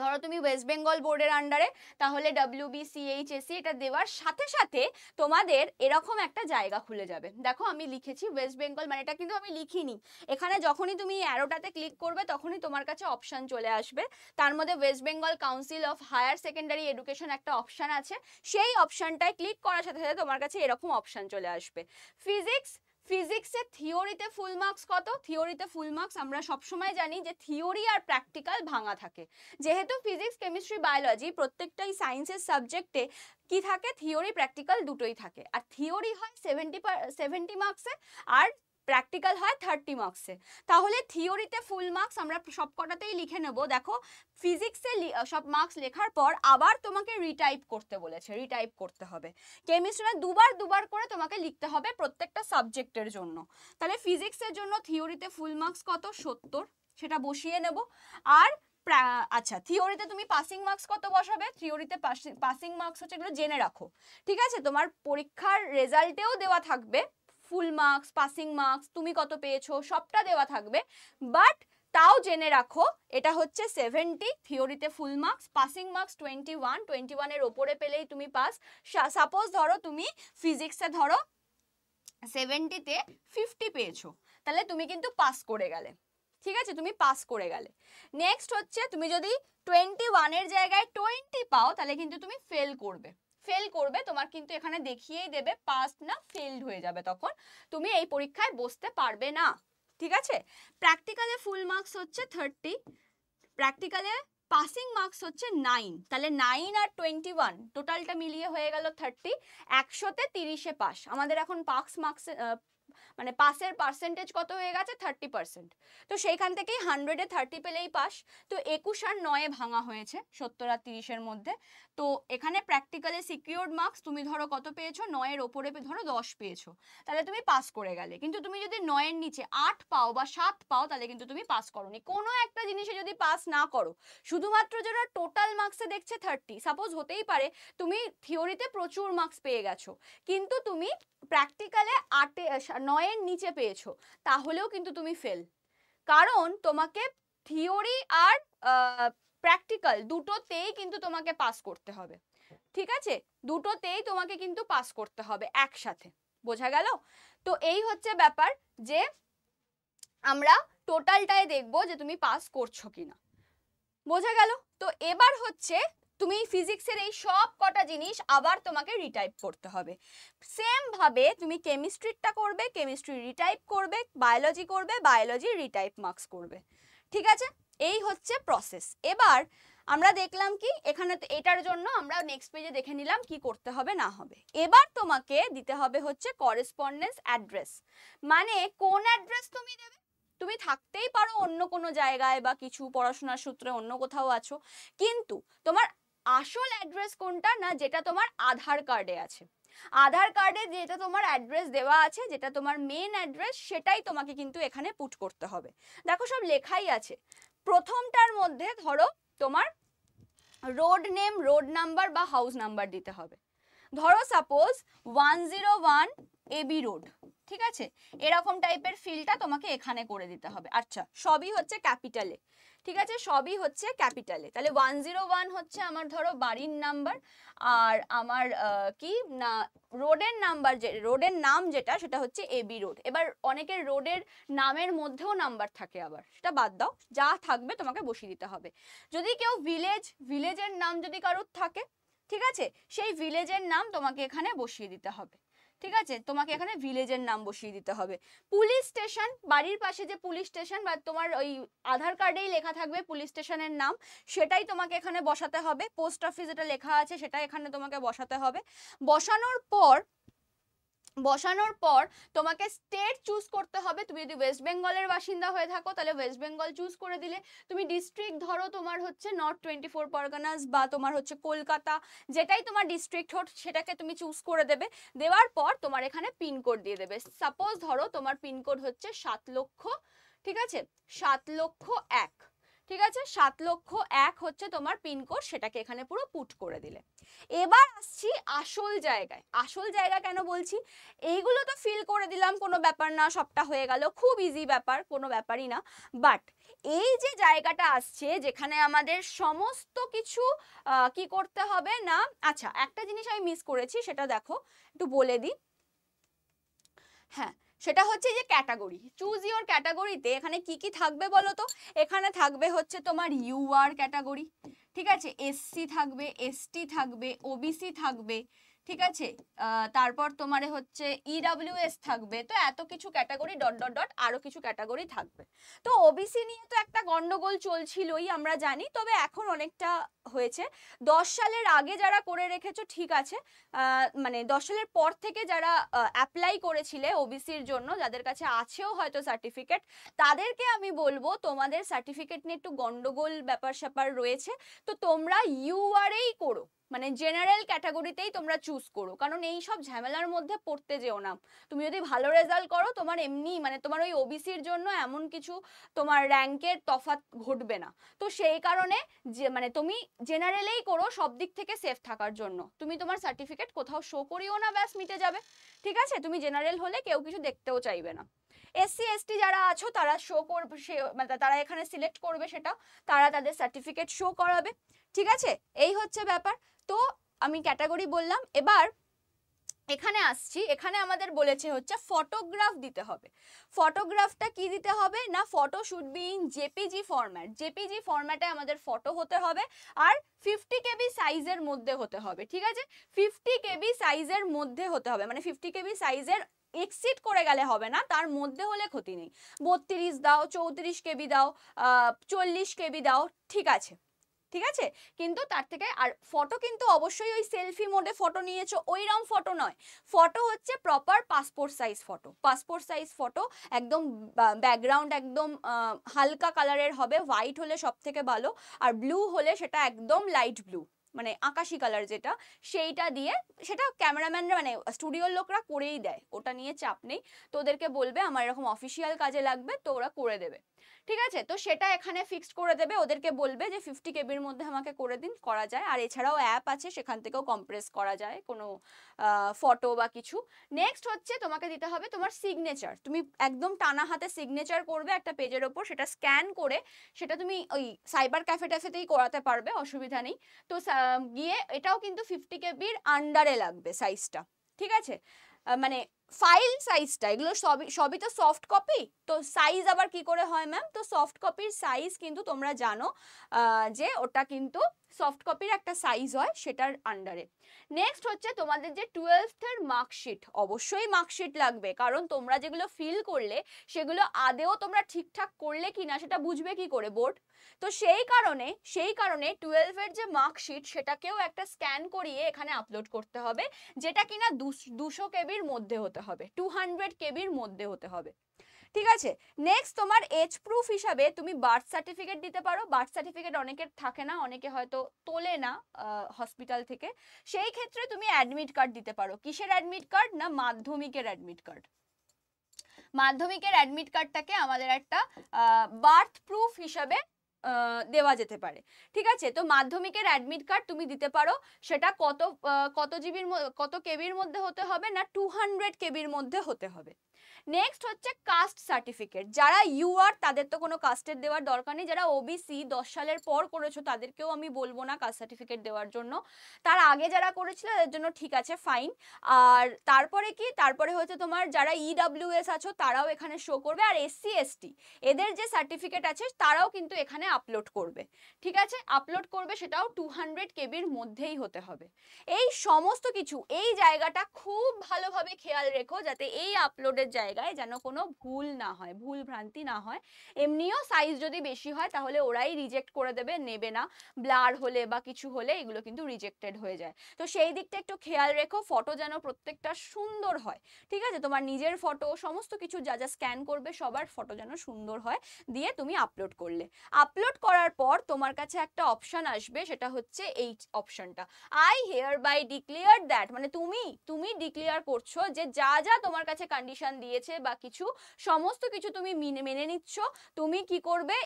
ধরো তুমি ওয়েস্ট বেঙ্গল বোর্ডের আন্ডারে, তাহলে WBCHSC এটা দেওয়ার সাথে সাথে তোমাদের এরকম একটা জায়গা খুলে যাবে। দেখো আমি লিখেছি ওয়েস্ট বেঙ্গল, মানে এটা কিন্তু আমি লিখিনি, এখানে যখনই তুমি অ্যারোটাতে ক্লিক করবে তখনই তোমার কাছে অপশান চলে আসবে, তার মধ্যে West Bengal council of higher secondary education একটা অপশান আছে, সেই অপশানটায় ক্লিক করার সাথে সাথে তোমার কাছে এরকম অপশান চলে আসবে। ফিজিক্সে থিওরিতে ফুল মার্কস কত? থিওরিতে ফুল মার্কস আমরা সবসময় জানি যে থিওরি আর প্র্যাকটিক্যাল ভাঙা থাকে, যেহেতু ফিজিক্স, কেমিস্ট্রি, বায়োলজি প্রত্যেকটাই সায়েন্সের সাবজেক্টে কি থাকে, থিওরি প্র্যাকটিক্যাল দুটোই থাকে, আর থিওরি হয় 70 মার্কসে, আর প্র্যাকটিক্যাল হয় 30 মার্কসে। তাহলে থিওরিতে ফুল মার্কস আমরা সবকটাতেই লিখে নেব। দেখো ফিজিক্সে সব মার্কস লেখার পর আবার তোমাকে রিটাইপ করতে বলেছে, রিটাইপ করতে হবে। কেমিস্ট্রিতে দুবার করে তোমাকে লিখতে হবে প্রত্যেকটা সাবজেক্টের জন্য। তাহলে ফিজিক্সের জন্য থিওরিতে ফুল মার্কস কত? 70, সেটা বসিয়ে নেব। আর আচ্ছা, থিওরিতে তুমি পাসিং মার্কস কত বসাবে? থিওরিতে পাসিং মার্কস হচ্ছে, এগুলো জেনে রাখো, ঠিক আছে? তোমার পরীক্ষার রেজাল্টেও দেওয়া থাকবে ফুল মার্কস, পাসিং মার্কস, তুমি কত পেয়েছো সবটা দেওয়া থাকবে, বাট তাও জেনে রাখো এটা হচ্ছে 70, থিওরিতে ফুল মার্কস, পাসিং মার্কস 21 এর ওপরে পেলেই তুমি পাস। সাপোজ ধরো তুমি ফিজিক্সে ধরো 70-তে 50 পেয়েছো, তাহলে তুমি কিন্তু পাস করে গেলে, ঠিক আছে? তুমি পাস করে গেলে। নেক্সট হচ্ছে তুমি যদি 21-এর জায়গায় 20 পাও, তাহলে কিন্তু তুমি ফেল করবে, তোমার কিন্তু এখানে দেখিয়েই দেবে পাস না ফেলড হয়ে যাবে, তখন তুমি এই পরীক্ষায় বসতে পারবে না, ঠিক আছে? প্র্যাকটিক্যালে ফুল মার্কস হচ্ছে 30, প্র্যাকটিক্যালে পাসিং মার্কস হচ্ছে 9, তাহলে 9 আর 21 টোটালটা মিলিয়ে হয়ে গেল 30, 100-তে 30-এ পাস। আমাদের এখন পাস মার্কস মানে পাসের পার্সেন্টেজ কত হয়ে গেছে? 30%। তো সেইখান থেকেই 100-এ 30 পেলেই পাস। তো 21 আর 9-এ ভাঙা হয়েছে 70 আর 30-এর মধ্যে। তো এখানে প্র্যাকটিক্যালে সিকিউরড মার্কস তুমি ধরো কত পেয়েছো? 9-এর ওপরে ধরো 10 পেয়েছো, তাহলে তুমি পাস করে গেলে। কিন্তু তুমি যদি 9-এর নিচে 8 পাও বা 7 পাও, তাহলে কিন্তু তুমি পাস করোনি। কোনো একটা জিনিসে যদি পাস না করো, শুধুমাত্র যারা টোটাল মার্কসে দেখছে 30, সাপোজ হতেই পারে তুমি থিওরিতে প্রচুর মার্কস পেয়ে গেছো, কিন্তু তুমি প্র্যাকটিক্যালে 9-এর নিচে পেয়েছো তাহলেও কিন্তু তুমি ফেল, কারণ তোমাকে থিওরি আর প্র্যাকটিক্যাল দুটোতেই কিন্তু তোমাকে পাস করতে হবে, ঠিক আছে? দুটোতেই তোমাকে কিন্তু পাস করতে হবে একসাথে, বোঝা গেল? তো এই হচ্ছে ব্যাপার যে আমরা টোটালটাই দেখবো যে তুমি পাস করছো কিনা, বোঝা গেল? তো এবার হচ্ছে তুমি ফিজিক্সের এই সব কটা জিনিস আবার তোমাকে রিটাইপ করতে হবে। সেম ভাবে তুমি কেমিস্ট্রিটা করবে, কেমিস্ট্রি রিটাইপ করবে, বায়োলজি করবে, বায়োলজি রিটাইপ মার্কস করবে, ঠিক আছে? এই হচ্ছে প্রসেস। এবার আমরা দেখলাম কি এখানে, এটার জন্য আমরা নেক্সট পেজে দেখে নিলাম কি করতে হবে না হবে। এবার তোমাকে দিতে হবে হচ্ছে করেসপন্ডেন্স অ্যাড্রেস, মানে কোন অ্যাড্রেস তুমি দেবে। তুমি থাকতেই পারো অন্য কোনো জায়গায় বা কিছু পড়াশোনার সূত্রে অন্য কোথাও আছো, কিন্তু তোমার আসল অ্যাড্রেস কোনটা না, যেটা তোমার আধার কার্ডে আছে। আধার কার্ডে যেটা তোমার অ্যাড্রেস দেওয়া আছে, যেটা তোমার মেন অ্যাড্রেস, সেটাই তোমাকে কিন্তু এখানে পুট করতে হবে। দেখো সব লেখাই আছে। প্রথমটার মধ্যে ধরো তোমার রোড নেম, রোড নাম্বার বা হাউস নাম্বার দিতে হবে। ধরো সাপোজ 101 এবি রোড, ঠিক আছে? এরকম টাইপের ফিলটা তোমাকে এখানে করে দিতে হবে। আচ্ছা, সবই হচ্ছে ক্যাপিটালে, ঠিক আছে? সবই হচ্ছে ক্যাপিটালে। তাহলে 101 হচ্ছে আমার ধরো বাড়ির নাম্বার, আর আমার কি না রোডের নাম্বার, যে রোডের নাম যেটা, সেটা হচ্ছে এবি রোড। এবার অনেকের রোডের নামের মধ্যেও নাম্বার থাকে, আবার সেটা বাদ দাও, যা থাকবে তোমাকে বসিয়ে দিতে হবে। যদি কেউ ভিলেজের নাম যদি কারোর থাকে, ঠিক আছে, সেই ভিলেজের নাম তোমাকে এখানে বসিয়ে দিতে হবে, ঠিক আছে? তোমাকে এখানে ভিলেজের নাম বসিয়ে দিতে হবে। পুলিশ স্টেশন, বাড়ির পাশে যে পুলিশ স্টেশন বা তোমার ওই আধার কার্ডেই লেখা থাকবে পুলিশ স্টেশনের নাম, সেটাই তোমাকে এখানে বসাতে হবে। পোস্ট অফিস যেটা লেখা আছে সেটা এখানে তোমাকে বসাতে হবে। বসানোর পর তোমাকে স্টেট চুজ করতে হবে। তুমি যদি ওয়েস্ট বেঙ্গলের বাসিন্দা হয়ে থাকো তাহলে ওয়েস্ট বেঙ্গল চুজ করে দিলে। তুমি ডিস্ট্রিক্ট ধরো তোমার হচ্ছে নর্থ 24 পরগনাস বা তোমার হচ্ছে কলকাতা, যেটাই তোমার ডিস্ট্রিক্ট হোক সেটাকে তুমি চুজ করে দেবে। দেওয়ার পর তোমার এখানে পিনকোড দিয়ে দেবে। সাপোজ ধরো তোমার পিনকোড হচ্ছে 7 লক্ষ, ঠিক আছে? 7,01,000, ঠিক আছে? 7,01,000 হচ্ছে তোমার পিনকোড, সেটাকে এখানে পুরো পুট করে দিলে। এবার আসছি আসল জায়গায়। আসল জায়গা কেন বলছি, এইগুলো তো ফিল করে দিলাম, কোনো ব্যাপার না, সবটা হয়ে গেল, খুব ইজি ব্যাপার, কোনো ব্যাপারই না। বাট এই যে জায়গাটা আসছে যেখানে আমাদের সমস্ত কিছু কি করতে হবে না, আচ্ছা একটা জিনিস আমি মিস করেছি, সেটা দেখো একটু বলে দিই। হ্যাঁ, সেটা হচ্ছে যে ক্যাটাগরি, চুজ ইওর ক্যাটাগরিতে এখানে কি কি থাকবে বলো তো? এখানে থাকবে হচ্ছে তোমার ইউআর ক্যাটাগরি, ঠিক আছে? এসসি থাকবে, এসটি থাকবে, ওবিসি থাকবে, ঠিক আছে? তারপর তোমার হচ্ছে ইডব্লিউএস থাকবে। তো এত কিছু ক্যাটাগরি ডট ডট ডট আরো কিছু ক্যাটাগরি থাকবে। তো ওবিসি নিয়ে তো একটা গন্ডগোল চলছিলই, আমরা জানি, তবে এখন অনেকটা হয়েছে। 10 সালের আগে যারা করে রেখেছো ঠিক আছে, মানে 10 সালের পর থেকে যারা অ্যাপ্লাই করেছিলে ওবিসির জন্য, যাদের কাছে আছেও হয়তো সার্টিফিকেট, তাদেরকে আমি বলবো তোমাদের সার্টিফিকেট নিয়ে একটু গন্ডগোল ব্যাপার স্যাপার রয়েছে, তো তোমরা ইউআরএই করো, মানে জেনারেল ক্যাটাগরিতেই তোমরা চুজ করো, কারণ এই সব ঝামেলার মধ্যে পড়তে যেও না। তুমি যদি ভালো রেজাল্ট করো, তোমার এমনি মানে তোমার ওই ওবিসির জন্য এমন কিছু তোমার র্যাঙ্কের তফাৎ ঘটবে না। তো সেই কারণে যে মানে তুমি জেনারেলেই করো, সব দিক থেকে সেফ থাকার জন্য। তুমি তোমার সার্টিফিকেট কোথাও শো করিও না, ব্যাস মিটে যাবে, ঠিক আছে? তুমি জেনারেল হলে কেউ কিছু দেখতেও চাইবে না। এসসি এসটি যারা আছো তারা শো করবে, মানে তারা এখানে সিলেক্ট করবে সেটা, তারা তাদের সার্টিফিকেট শো করাবে, ঠিক আছে? এই হচ্ছে ব্যাপার। তো আমি ক্যাটাগরি বললাম। এবার এখানে আসছি, এখানে আমাদের বলেছে হচ্ছে ফটোগ্রাফ দিতে হবে। ফটোগ্রাফটা কি দিতে হবে না, photo should be in JPG format. JPG ফরম্যাটে আমাদের ফটো হতে হবে, আর 50 কেবি সাইজের মধ্যে হতে হবে, ঠিক আছে? 50 কেবি সাইজের মধ্যে হতে হবে, মানে 50 কেবি সাইজের এক্সিড করে গেলে হবে না, তার মধ্যে হলে ক্ষতি নেই। 32 দাও, 34 কেবি দাও, 40 কেবি দাও, ঠিক আছে, ঠিক আছে? কিন্তু তার থেকে আর ফটো কিন্তু অবশ্যই ওই সেলফি মোডে ফটো নিয়েছো ওইরকম ফটো নয়। ফটো হচ্ছে proper passport size photo. Passport size photo একদম, ব্যাকগ্রাউন্ড একদম হালকা কালারের হবে, হোয়াইট হলে সব থেকে ভালো, আর ব্লু হলে সেটা একদম লাইট ব্লু, মানে আকাশি কালার যেটা, সেইটা দিয়ে, সেটা ক্যামেরাম্যানরা মানে স্টুডিওর লোকরা করেই দেয়, ওটা নিয়ে চাপ নেই। তো ওদেরকে বলবে আমার এরকম অফিসিয়াল কাজে লাগবে, তো ওরা করে দেবে। ঠিক আছে, তো সেটা এখানে ফিক্সড করে দেবে, ওদেরকে বলবে যে 50 কেবির মধ্যে আমাকে করে দিন, করা যায়। আর এছাড়াও অ্যাপ আছে, সেখান থেকেও কম্প্রেস করা যায় কোনো ফটো বা কিছু। নেক্সট হচ্ছে তোমাকে দিতে হবে তোমার সিগনেচার। তুমি একদম টানা হাতে সিগনেচার করবে একটা পেজের ওপর, সেটা স্ক্যান করে সেটা তুমি ওই সাইবার ক্যাফে ট্যাফেতেই করাতে পারবে, অসুবিধা নেই। তো গিয়ে এটাও কিন্তু 50 কেবির আন্ডারে লাগবে সাইজটা, ঠিক আছে? মানে ফাইল সাইজটা, এগুলো সবই সবই তো সফট কপি, তো সাইজ আবার কি করে হয় ম্যাম? তো সফট কপির সাইজ কিন্তু তোমরা জানো যে ওটা কিন্তু সফট কপির একটা সাইজ হয়, সেটার আন্ডারে। নেক্সট হচ্ছে তোমাদের যে 12th এর মার্কশিট, অবশ্যই মার্কশিট লাগবে, কারণ তোমরা যেগুলো ফিল করলে সেগুলো আদেও তোমরা ঠিকঠাক করলে কিনা সেটা বুঝবে কি করে বোর্ড। তো সেই কারণে 12 এর যে মার্কশিট সেটাকেও একটা স্ক্যান করিয়ে এখানে আপলোড করতে হবে, যেটা কিনা 200 কেবির মধ্যে হতে হবে, 200 কেবির মধ্যে হতে হবে। ঠিক আছে, নেক্সট তোমার এজ প্রুফ হিসাবে তুমি বার্থ সার্টিফিকেট দিতে পারো। বার্থ সার্টিফিকেট অনেকের থাকে না, অনেকে হয়তো তোলে না হসপিটাল থেকে, সেই ক্ষেত্রে তুমি অ্যাডমিট কার্ড দিতে পারো। কিসের অ্যাডমিট কার্ড? না মাধ্যমিকের অ্যাডমিট কার্ড। মাধ্যমিকের অ্যাডমিট কার্ডটাকে আমাদের একটা বার্থ প্রুফ হিসাবে দেওয়া যেতে পারে। ঠিক আছে, তো মাধ্যমিকের অ্যাডমিট কার্ড তুমি দিতে পারো। সেটা কত জিবির কত কেবির মধ্যে হতে হবে? না 200 কেবির মধ্যে হতে হবে। নেক্সট হচ্ছে কাস্ট সার্টিফিকেট। যারা ইউআর তাদের তো কোনো কাস্টের দেওয়ার দরকার নেই, যারা ওবিসি 10 সালের পর করেছো তাদেরকেও আমি বলবো না কাস্ট সার্টিফিকেট দেওয়ার জন্য, তার আগে যারা করেছিল তাদের জন্য ঠিক আছে, ফাইন। আর তারপরে কি, তারপরে হচ্ছে তোমার যারা ইডব্লিউএস আছো তারাও এখানে শো করবে, আর এসসি এসটি এদের যে সার্টিফিকেট আছে তারাও কিন্তু এখানে আপলোড করবে। ঠিক আছে, আপলোড করবে, সেটাও 200 কেবির মধ্যেই হতে হবে। এই সমস্ত কিছু, এই জায়গাটা খুব ভালোভাবে খেয়াল রেখো যাতে এই আপলোডের জায়গায় যেন কোনো ভুল না হয়, ভুল ভ্রান্তি না হয়। এমনিও সাইজ যদি বেশি হয় তাহলে ওরাই রিজেক্ট করে দেবে, নেবে না। ব্লার হলে বা কিছু হলে এগুলো কিন্তু রিজেক্টেড হয়ে যায়। তো সেই দিকটা একটু খেয়াল রেখো, ফটো যেন প্রত্যেকটা সুন্দর হয়। ঠিক আছে, তোমার নিজের ফটো, সমস্ত কিছু যা যা স্ক্যান করবে সবার ফটো যেন সুন্দর হয়, দিয়ে তুমি আপলোড করলে। আপলোড করার পর তোমার কাছে একটা অপশন আসবে, সেটা হচ্ছে এই অপশনটা, I hereby declare that, মানে তুমি ডিক্লেয়ার করছো যে যা যা তোমার কাছে কন্ডিশন দিয়েছে বা কিছু, সমস্ত কিছু তুমি মেনে নিচ্ছ। তুমি কি করবে,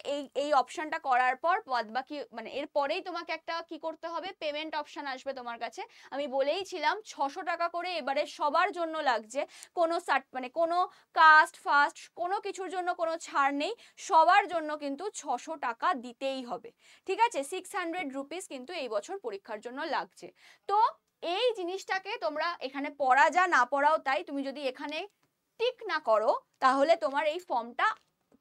এই অপশনটা করার পর বাকি মানে এরপরেই তোমাকে একটা কি করতে হবে, পেমেন্ট অপশন আসবে তোমার কাছে। আমি বলেইছিলাম 600 টাকা করে এবারে সবার জন্য লাগছে, কোনো মানে কোনো কাস্ট ফাস্ট কোনো কিছুর জন্য কোনো ছাড় নেই, সবার জন্য কিন্তু 600 টাকা দিতেই হবে। ঠিক আছে, 600 রুপিস কিন্তু এই বছর পরীক্ষার জন্য লাগছে। তো এই জিনিসটাকে তোমরা এখানে পড়া যা না পড়াও তাই, তুমি যদি এখানে টিক না করো তাহলে তোমার এই ফর্মটা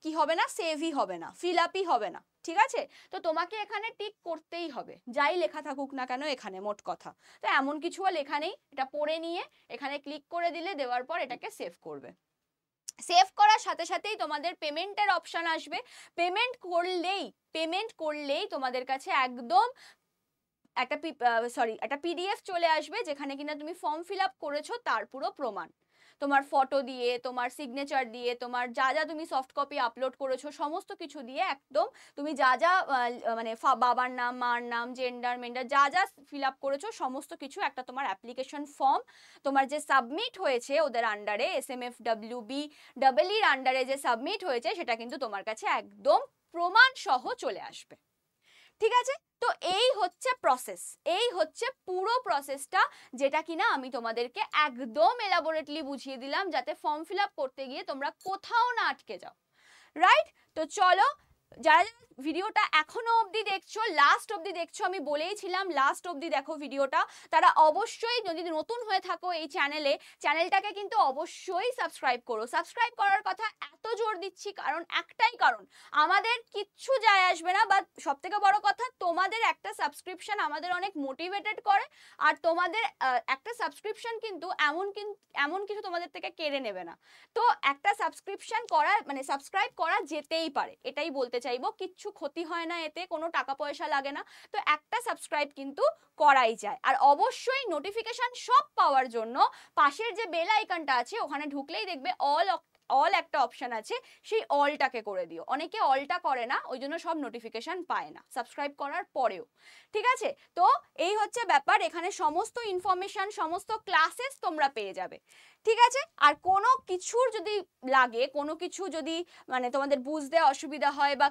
কি হবে না, সেভই হবে না, ফিল আপই হবে না। ঠিক আছে, তো তোমাকে এখানে টিক করতেই হবে, যাই লেখা থাকুক না কেন এখানে, মোট কথা। তো এমন কিছুও লেখা নেই, এটা পড়ে নিয়ে এখানে ক্লিক করে দিলে, দেওয়ার পর এটাকে সেভ করবে। সেভ করার সাথে সাথেই তোমাদের পেমেন্টের অপশন আসবে। পেমেন্ট করলেই তোমাদের কাছে একদম একটা পিডিএফ চলে আসবে, যেখানে কিনা তুমি ফর্ম ফিল আপ করেছো তার পুরো প্রমাণ, তোমার ফটো দিয়ে, তোমার সিগনেচার দিয়ে, তোমার যা যা তুমি সফট কপি আপলোড করেছো সমস্ত কিছু দিয়ে, একদম তুমি যা যা মানে বাবার নাম, মার নাম, জেন্ডার মেন্ডার যা যা ফিল আপ করেছো সমস্ত কিছু একটা তোমার অ্যাপ্লিকেশন ফর্ম, তোমার যে সাবমিট হয়েছে ওদের আন্ডারে, SMFWB এর আন্ডারে যে সাবমিট হয়েছে সেটা কিন্তু তোমার কাছে একদম প্রমাণ সহ চলে আসবে। ঠিক আছে, তো এই হচ্ছে প্রসেস, এই হচ্ছে পুরো প্রসেসটা, যেটা কিনা আমি তোমাদেরকে একদম এলাবোরেটলি বুঝিয়ে দিলাম, যাতে ফর্ম ফিল আপ করতে গিয়ে তোমরা কোথাও না আটকে যাও। রাইট, তো চলো, যারা ভিডিওটা এখনো অবধি দেখছো, লাস্ট অবধি দেখছো, আমি বলেইছিলাম লাস্ট অবধি দেখো ভিডিওটা, তারা অবশ্যই যদি নতুন হয়ে থাকো এই চ্যানেলটাকে কিন্তু অবশ্যই সাবস্ক্রাইব করো। সাবস্ক্রাইব করার কথা এত জোর দিচ্ছি কারণ একটাই কারণ, আমাদের কিচ্ছু যায় আসবে না, বা সব থেকে বড় কথা তোমাদের একটা সাবস্ক্রিপশন আমাদের অনেক মোটিভেটেড করে, আর তোমাদের একটা সাবস্ক্রিপশন কিন্তু এমন কিছু তোমাদের থেকে কেড়ে নেবে না। তো একটা সাবস্ক্রিপশন করা মানে সাবস্ক্রাইব করা যেতেই পারে, এটাই বলতে চাইবো, কিচ্ছু ক্ষতি হয় না এতে, কোনো টাকা পয়সা লাগে না। তো একটা সাবস্ক্রাইব কিন্তু করাই যায়। আর অবশ্যই নোটিফিকেশন সব পাওয়ার জন্য পাশের যে বেল আইকনটা আছে ওখানে ঢুকলেই দেখবে অল অল একটা অপশন আছে, সেই অলটাকে করে দিও। অনেকে অলটা করে না, ওই জন্য সব নোটিফিকেশন পায় না সাবস্ক্রাইব করার পরেও। ঠিক আছে, তো এই হচ্ছে ব্যাপার, এখানে সমস্ত ইনফরমেশন, সমস্ত ক্লাসেস তোমরা পেয়ে যাবে। ঠিক আছে, আর কোনো কিছুর যদি লাগে, কোনো কিছু যদি মানে তোমাদের বুঝতে অসুবিধা হয় বা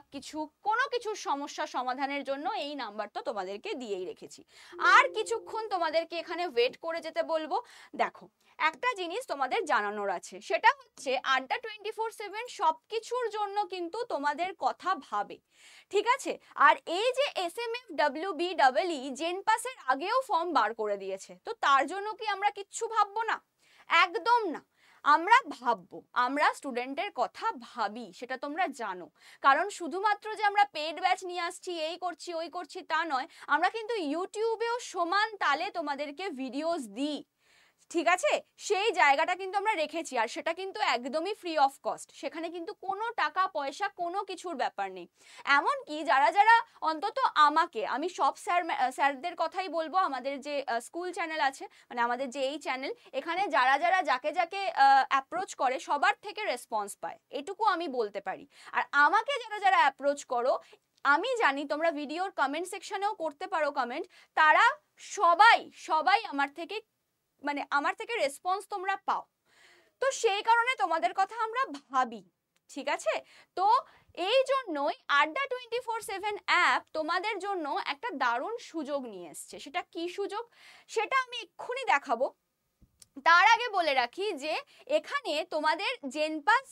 কোনো কিছুর সমস্যা সমাধানের জন্য এই নাম্বার তো তোমাদেরকে দিয়েই রেখেছি। আর কিছুক্ষণ তোমাদেরকে এখানে ওয়েট করে যেতে বলবো। দেখো, একটা জিনিস তোমাদের জানানোর আছে, সেটা হচ্ছে আড্ডা 24/7 সব কিছুর জন্য কিন্তু তোমাদের কথা ভাবে। ঠিক আছে, আর এই যে SMFWBEE জেন পাসের আগেও ফর্ম বার করে দিয়েছে, তো তার জন্য কি আমরা কিচ্ছু ভাববো না? একদম না, আমরা ভাববো, আমরা স্টুডেন্টের কথা ভাবি, সেটা তোমরা জানো। কারণ শুধুমাত্র যে আমরা পেড ব্যাচ নিয়ে আসছি, এই করছি ওই করছি তা নয়, আমরা কিন্তু ইউটিউবেও সমান তালে তোমাদেরকে ভিডিওস দিই। ঠিক আছে, সেই জায়গাটা কিন্তু আমরা রেখেছি, আর সেটা কিন্তু একদমই ফ্রি অফ কস্ট, সেখানে কিন্তু কোনো টাকা পয়সা কোনো কিছুর ব্যাপার নেই। এমনকি যারা যারা অন্তত আমি সব স্যারদের কথাই বলবো, আমাদের যে স্কুল চ্যানেল আছে, মানে আমাদের যে এই চ্যানেল, এখানে যারা যারা যাকে যাকে অ্যাপ্রোচ করে সবার থেকে রেসপন্স পায়, এটুকু আমি বলতে পারি। আর আমাকে যারা যারা অ্যাপ্রোচ করো, আমি জানি তোমরা ভিডিওর কমেন্ট সেকশনেও করতে পারো কমেন্ট, তারা সবাই সবাই আমার থেকে রেসপন্স তোমরা পাও, তো সেই কারণে তোমাদের কথা আমরা ভাবি। ঠিক আছে, তো এই জন্যই আড্ডা 24/7 অ্যাপ তোমাদের জন্য একটা দারুণ সুযোগ নিয়ে এসছে। সেটা কি সুযোগ, সেটা আমি এক্ষুনি দেখাবো। তার আগে বলে রাখি যে এখানে তোমাদের জেনপাস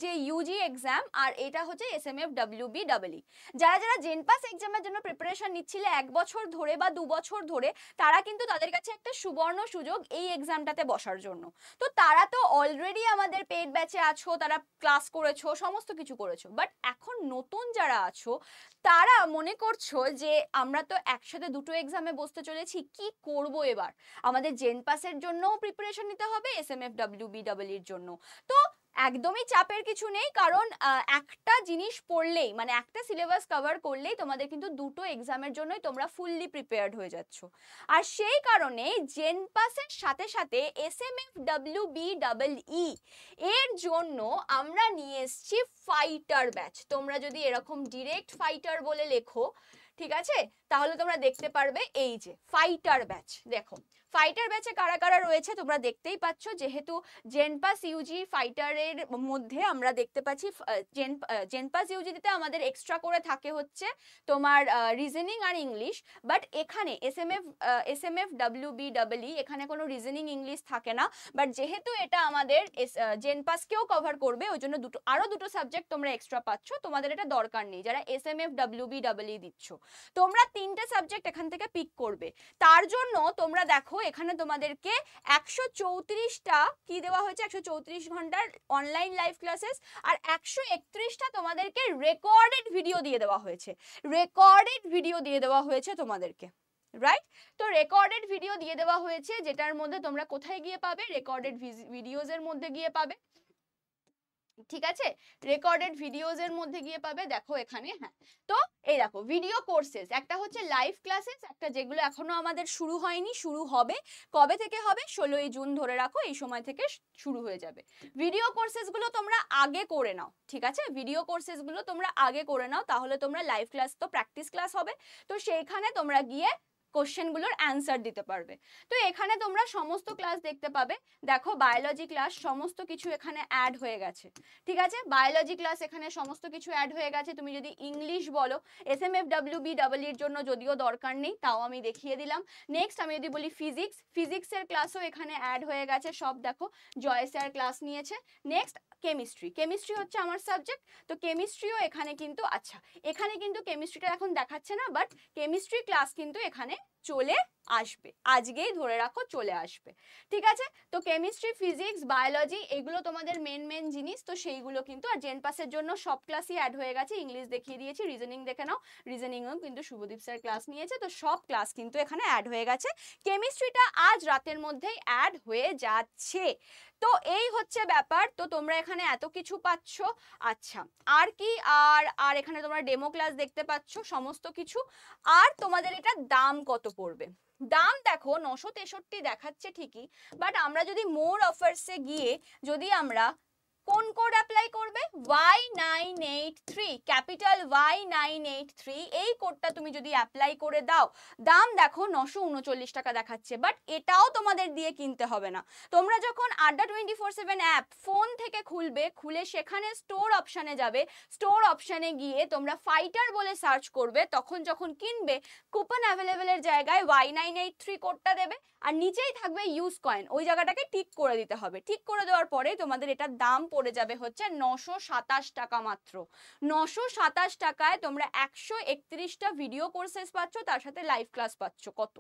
যে ইউজি এক্সাম, আর এটা হচ্ছে SMFWBEE, যারা যারা জেনপাস এক্সামের জন্য প্রিপারেশন নিচ্ছিলে 1 বছর ধরে বা 2 বছর ধরে, তারা কিন্তু তাদের কাছে একটা সুবর্ণ সুযোগ এই এক্সামটাতে বসার জন্য। তো তারা তো অলরেডি আমাদের পেড ব্যাচে আছো, তারা ক্লাস করেছো, সমস্ত কিছু করেছো, বাট এখন নতুন যারা আছো তারা মনে করছো যে আমরা তো একসাথে দুটো এক্সামে বসতে চলেছি, কি করব এবার, আমাদের জেনপাসের জন্যও প্রিপারেশন নিতে হবে, SMFWBEE জন্য। তো একদমই চাপের কিছু নেই, কারণ একটা জিনিস পড়লেই, মানে একটা সিলেবাস কভার করলেই তোমাদের কিন্তু দুটো এক্সামের জন্যই তোমরা ফুললি প্রিপেয়ার্ড হয়ে যাচ্ছ। আর সেই কারণে জেনপাসের সাথে সাথে SMFWBEE এর জন্য আমরা নিয়ে এসেছি ফাইটার ব্যাচ। তোমরা যদি এরকম ডিরেক্ট ফাইটার বলে লেখো, ঠিক আছে, তাহলে তোমরা দেখতে পারবে এই যে ফাইটার ব্যাচ। দেখো ফাইটার ব্যাচে কারা কারা রয়েছে তোমরা দেখতেই পাচ্ছ, যেহেতু জেনপাস ইউজি ফাইটারের মধ্যে আমরা দেখতে পাচ্ছি জেনপাস ইউজিতে আমাদের এক্সট্রা করে থাকে হচ্ছে তোমার রিজনিং আর ইংলিশ, বাট এখানে SMFWBEE এখানে কোনো রিজনিং ইংলিশ থাকে না, বাট যেহেতু এটা আমাদের জেনপাসকেও কভার করবে, ওই জন্য আরো দুটো সাবজেক্ট তোমরা এক্সট্রা পাচ্ছ, তোমাদের এটা দরকার নেই যারা SMFWBEE দিচ্ছ। তোমরা 3টে সাবজেক্ট এখান থেকে পিক করবে, তার জন্য তোমরা দেখো এখানে তোমাদেরকে 134টা কি দেওয়া হয়েছে, 134 ঘন্টার অনলাইন লাইভ ক্লাসেস, আর 131টা তোমাদেরকে রেকর্ডেড ভিডিও দিয়ে দেওয়া হয়েছে। তোমাদেরকে, রাইট? তো রেকর্ডেড ভিডিও দিয়ে দেওয়া হয়েছে, যেটার মধ্যে তোমরা কোথায় গিয়ে পাবে, রেকর্ডেড ভিডিওস এর মধ্যে গিয়ে পাবে। ঠিক আছে, রেকর্ডেড ভিডিওস এর মধ্যে গিয়ে পাবে, দেখো এখানে। হ্যাঁ, তো এই দেখো ভিডিও কোর্সেস, একটা হচ্ছে লাইভ ক্লাসেস, একটা যেগুলো এখনো আমাদের শুরু হয়নি, শুরু হবে। কবে থেকে হবে? 16ই জুন ধরে রাখো, এই সময় থেকে শুরু হয়ে যাবে। ভিডিও কোর্সেস গুলো তোমরা আগে করে নাও, ঠিক আছে, ভিডিও কোর্সেস গুলো তোমরা আগে করে নাও, তাহলে তোমরা লাইভ ক্লাস তো প্র্যাকটিস ক্লাস হবে, তো সেইখানে তোমরা গিয়ে কোশ্চেনগুলোর অ্যান্সার দিতে পারবে। তো এখানে তোমরা সমস্ত ক্লাস দেখতে পাবে। দেখো বায়োলজি ক্লাস সমস্ত কিছু এখানে অ্যাড হয়ে গেছে। ঠিক আছে, বায়োলজি ক্লাস এখানে সমস্ত কিছু অ্যাড হয়ে গেছে। তুমি যদি ইংলিশ বলো, SMFWBEE এর জন্য যদিও দরকার নেই, তাও আমি দেখিয়ে দিলাম। নেক্সট আমি যদি বলি ফিজিক্সের ক্লাসও এখানে অ্যাড হয়ে গেছে, সব দেখো জয় স্যার ক্লাস নিয়েছে। নেক্সট কেমিস্ট্রি হচ্ছে আমার সাবজেক্ট, তো কেমিস্ট্রিও এখানে কিন্তু, আচ্ছা এখানে কিন্তু কেমিস্ট্রিটা এখন দেখাচ্ছে না, বাট কেমিস্ট্রি ক্লাস কিন্তু এখানে চলে আসবে, আজকেই ধরে রাখো চলে আসবে। ঠিক আছে, তো কেমিস্ট্রি, ফিজিক্স, বায়োলজি এগুলো তোমাদের মেন জিনিস, তো সেইগুলো কিন্তু, আর জেনপাসের জন্য সব ক্লাসই অ্যাড হয়ে গেছে। ইংলিশ দেখিয়ে দিয়েছি, রিজনিং দেখে নাও, রিজনিংও কিন্তু শুভদীপ স্যার ক্লাস নিয়েছে, তো সব ক্লাস কিন্তু এখানে অ্যাড হয়ে গেছে। কেমিস্ট্রিটা আজ রাতের মধ্যেই অ্যাড হয়ে যাচ্ছে। তো এই হচ্ছে ব্যাপার, তো তোমরা এখানে এত কিছু পাচ্ছ। আচ্ছা, আর কি, আর এখানে তোমরা ডেমো ক্লাস দেখতে পাচ্ছ সমস্ত কিছু। আর তোমাদের এটা দাম কত পড়বে? দাম দেখো 963 দেখাচ্ছে ঠিকই, বাট আমরা যদি মোর অফার্সে গিয়ে যদি আমরা কোন কোড অ্যাপ্লাই করবে? Y983, ক্যাপিটাল Y983, এই কোডটা তুমি যদি অ্যাপ্লাই করে দাও, দাম দেখো 939 টাকা দেখাচ্ছে, বাট এটাও তোমাদের দিয়ে কিনতে হবে না। তোমরা যখন আড্ডা 24/7 অ্যাপ ফোন থেকে খুলবে, খুলে সেখানে স্টোর অপশানে যাবে, স্টোর অপশানে গিয়ে তোমরা ফাইটার বলে সার্চ করবে, তখন যখন কিনবে কুপন অ্যাভেলেবেলের জায়গায় Y983 কোডটা দেবে, আর নিচেই থাকবে ইউজ কয়েন, ওই জায়গাটাকে টিক করে দিতে হবে। টিক করে দেওয়ার পরে তোমাদের এটার দাম পড়ে যাবে হচ্ছে 927 টাকা মাত্র। 927 টাকায় তোমরা 131টা ভিডিও কোর্সেস পাচ্ছ, তার সাথে লাইভ ক্লাস পাচ্ছ। কত?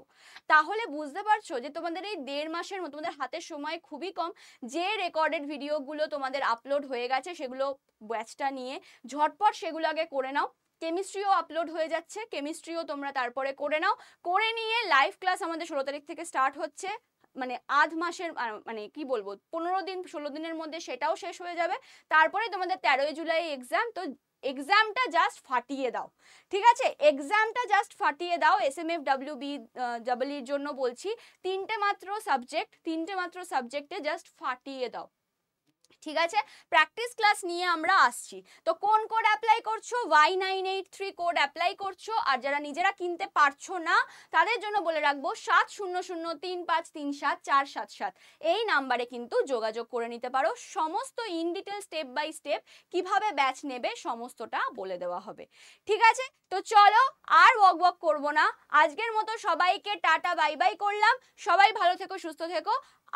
তাহলে বুঝতে পারছো যে তোমাদের এই 1.5 মাসের মতো তোমাদের হাতে সময় খুবই কম। যে রেকর্ডেড ভিডিওগুলো তোমাদের আপলোড হয়ে গেছে সেগুলো ব্যাচটা নিয়ে ঝটপট সেগুলো আগে করে নাও। কেমিস্ট্রিও আপলোড হয়ে যাচ্ছে, কেমিস্ট্রিও তোমরা তারপরে করে নাও। করে নিয়ে লাইভ ক্লাস আমাদের 16 তারিখ থেকে স্টার্ট হচ্ছে, মানে আধ মাসের মানে কি বলবো 15 দিন 16 দিনের মধ্যে সেটাও শেষ হয়ে যাবে। তারপরে তোমাদের 13 জুলাই এক্সাম। তো এক্সামটা জাস্ট ফাটিয়ে দাও, ঠিক আছে? এক্সামটা জাস্ট ফাটিয়ে দাও। SMFWB এর জন্য বলছি, 3টে মাত্র সাবজেক্টে জাস্ট ফাটিয়ে দাও, ঠিক আছে? প্র্যাকটিস ক্লাস নিয়ে আমরা আসছি। তো কোন কোড অ্যাপ্লাই করছো? Y983 কোড অ্যাপ্লাই করছো। আর যারা নিজেরা কিনতে পারছো না তাদের জন্য বলে রাখবো 7003537477 এই নাম্বারে কিন্তু যোগাযোগ করে নিতে পারো। সমস্ত in detail step by step কিভাবে ব্যাচ নেবে সমস্তটা বলে দেওয়া হবে, ঠিক আছে? তো চলো আর বক করবো না, আজকের মতো সবাইকে টাটা বাই বাই করলাম। সবাই ভালো থেকো, সুস্থ থেকো।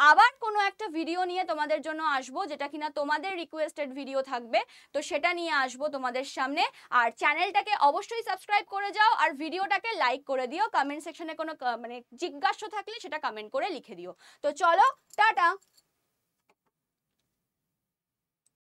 আবার কোনো একটা ভিডিও নিয়ে তোমাদের জন্য আসবো, যেটা কিনা তোমাদের রিকোয়েস্টেড ভিডিও থাকবে, তো সেটা নিয়ে আসবো তোমাদের সামনে। আর চ্যানেলটাকে অবশ্যই সাবস্ক্রাইব করে যাও, আর ভিডিওটাকে লাইক করে দিও। কমেন্ট সেকশনে কোনো মানে জিজ্ঞাসা থাকলে সেটা কমেন্ট করে লিখে দিও। তো চলো টাটা।